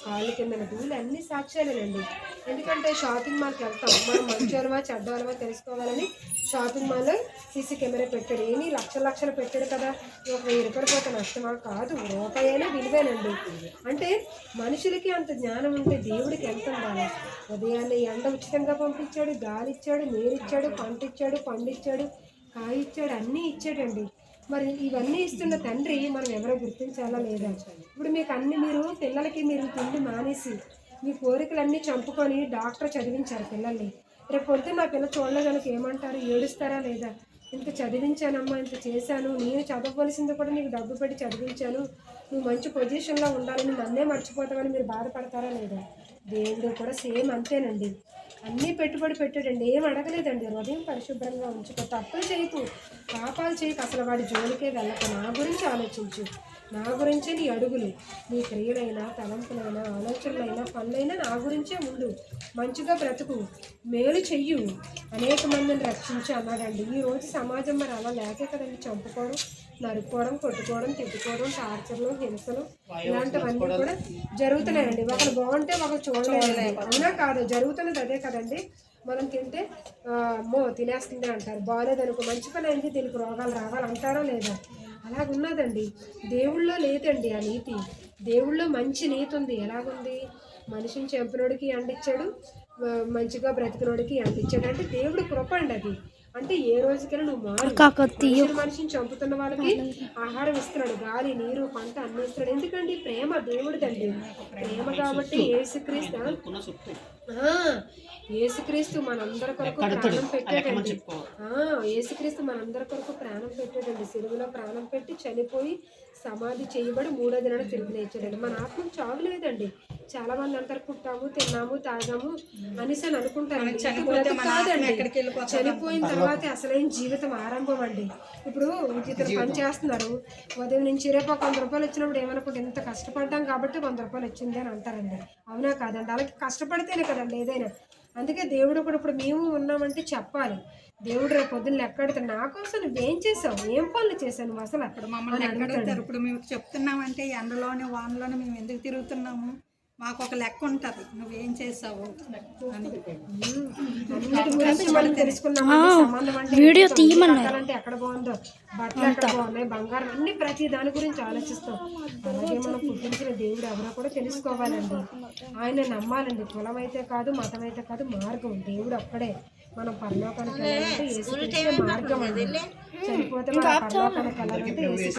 కాళ్ళ కిందన ధూళి అన్ని సాక్ష్యాలేనండి. ఎందుకంటే షాపింగ్ మాల్కి వెళ్తాం, మనం మంచోళ్ళమా చెడ్డోళ్ళమా తెలుసుకోవాలని షాపింగ్ మాల్లో సీసీ కెమెరా పెట్టాడు. ఏమీ లక్షలు లక్షలు పెట్టాడు కదా, ఒక 1000 రూపాయలు పోతే నష్టమా? కాదు, రూపాయనే విలువేనండి. అంటే మనుషులకి అంత జ్ఞానం ఉంటే దేవుడికి ఎంత ఉండాలి? ఉదయాన్నే ఎండ ఉచితంగా పంపించాడు, గాలి ఇచ్చాడు, నీరు ఇచ్చాడు, పంట ఇచ్చాడు, పండు ఇచ్చాడు, కాయ ఇచ్చాడు, అన్నీ ఇచ్చాడండి. మరి ఇవన్నీ ఇస్తున్న తండ్రి మనం ఎవరో గుర్తించాలా లేదా? ఇప్పుడు మీకు అన్ని, మీరు పిల్లలకి మీరు తిండి మానేసి మీ కోరికలన్నీ చంపుకొని డాక్టర్ చదివించారు పిల్లల్ని. రేపు పొద్దున్న నా పిల్ల చూడలేదానికి ఏమంటారు? ఏడుస్తారా లేదా? ఇంత చదివించానమ్మా, ఇంత చేశాను, నేను చదవవలసింది కూడా నీకు డబ్బు పెట్టి చదివించాను, నువ్వు మంచి పొజిషన్లో ఉండాలని నన్నే మర్చిపోతావని మీరు బాధపడతారా లేదా? దేవుడు కూడా సేమ్ అంతేనండి. అన్నీ పెట్టుబడి పెట్టాడండి, ఏం అడగలేదండి. హృదయం పరిశుభ్రంగా ఉంచుకో, తప్పులు చేయకు, పాపాలు చేయకు, అసలు వాడి జోలికే వెళ్ళక నా గురించి ఆలోచించు, నా గురించే నీ అడుగులు, నీ క్రియలైనా తలంపులైనా ఆలోచనలైనా పనులైనా నా గురించే ఉండు, మంచిగా బ్రతుకు, మేలు చెయ్యు, అనేక మందిని రక్షించు అన్నాడండి. ఈరోజు సమాజం మరి అలా లేకే కదండి, చంపుకోవడం, నరుక్కోవడం, కొట్టుకోవడం, తిట్టుకోవడం, టార్చర్లు, హింసలు ఇలాంటివన్నీ కూడా జరుగుతున్నాయండి. ఒకరు బాగుంటే ఒకరు చూడలేదు, అవునా కాదు? జరుగుతున్నది అదే కదండి. మనం తింటే అమ్మో తినేస్తుంది అంటారు, బాగాలేదనుకో మంచి పని అయింది దీనికి రోగాలు రావాలి అంటారా లేదా? అలాగున్నదండి. దేవుళ్ళో లేదండి ఆ నీతి. దేవుళ్ళో మంచి నీతి ఉంది. ఎలాగుంది? మనిషిని చంపినోడికి అండిచ్చాడు, మంచిగా బ్రతికినోడికి అందించాడు. అంటే దేవుడు కృప అండి అది. అంటే ఏ రోజుకైనా నువ్వు మారు, మనిషిని చంపుతున్న వాళ్ళకి ఆహారం ఇస్తున్నాడు, గాలి నీరు పంట అన్ని ఇస్తున్నాడు. ఎందుకండి? ప్రేమ దేవుడిదండి. ప్రేమ కాబట్టి యేసుక్రీస్తు మనందరి కొరకు ప్రాణం పెట్టాడండి. యేసుక్రీస్తు మనందరి కొరకు ప్రాణం పెట్టాడండి. సిలువలో ప్రాణం పెట్టి చనిపోయి సమాధి చేయబడి 3వ దినాన తిరిగి లేచాడండి. మన ఆత్మకు చావు లేదండి. చాలా మంది అంటారు పుట్టాము, తిన్నాము, తాగాము అనేసి అని అనుకుంటారు. చనిపోయిన తర్వాత అసలైన జీవితం ఆరంభం అండి. ఇప్పుడు ఇద్దరు పని చేస్తున్నారు, ఉదయం నుంచి రేపు 100 రూపాయలు వచ్చినప్పుడు ఏమనుకుంటే ఎంత కష్టపడ్డాం కాబట్టి 100 రూపాయలు వచ్చింది అని అంటారండి. అవునా కాదండి? అలాగే కష్టపడితేనే కదండి ఏదైనా. అందుకే దేవుడు కూడా ఇప్పుడు మేము ఉన్నామంటే చెప్పాలి. దేవుడు రేపు పొద్దున్న ఎక్కడతాడు, నా కోసం నువ్వేం చేసావు, ఏం పనులు చేశావు నువ్వు అసలు అక్కడ మమ్మల్ని ఎక్కడతారు? ఇప్పుడు మేము చెప్తున్నామంటే ఎండలోనే వానలోనే మేము ఎందుకు తిరుగుతున్నాము, మాకు ఒక లెక్క ఉంటుంది, నువ్వేం చేసావు వీడియో తీయమన్నారంటే ఎక్కడ బాగుందో, బట్టలు ఎక్కడ బాగున్నాయి, బంగారం, అన్ని ప్రతి దాని గురించి ఆలోచిస్తాం. అలాగే మనం పుట్టించిన దేవుడు ఎవరో కూడా తెలుసుకోవాలండి. ఆయన నమ్మాలండి. కులం అయితే కాదు, మతం అయితే కాదు, మార్గం దేవుడు ఒక్కడే. మనం పరలోకానికి వెళ్ళాలంటే యేసుక్రీస్తే మార్గం అండి. చనిపోతే మనం పరలోకానికి వెళ్ళాలంటే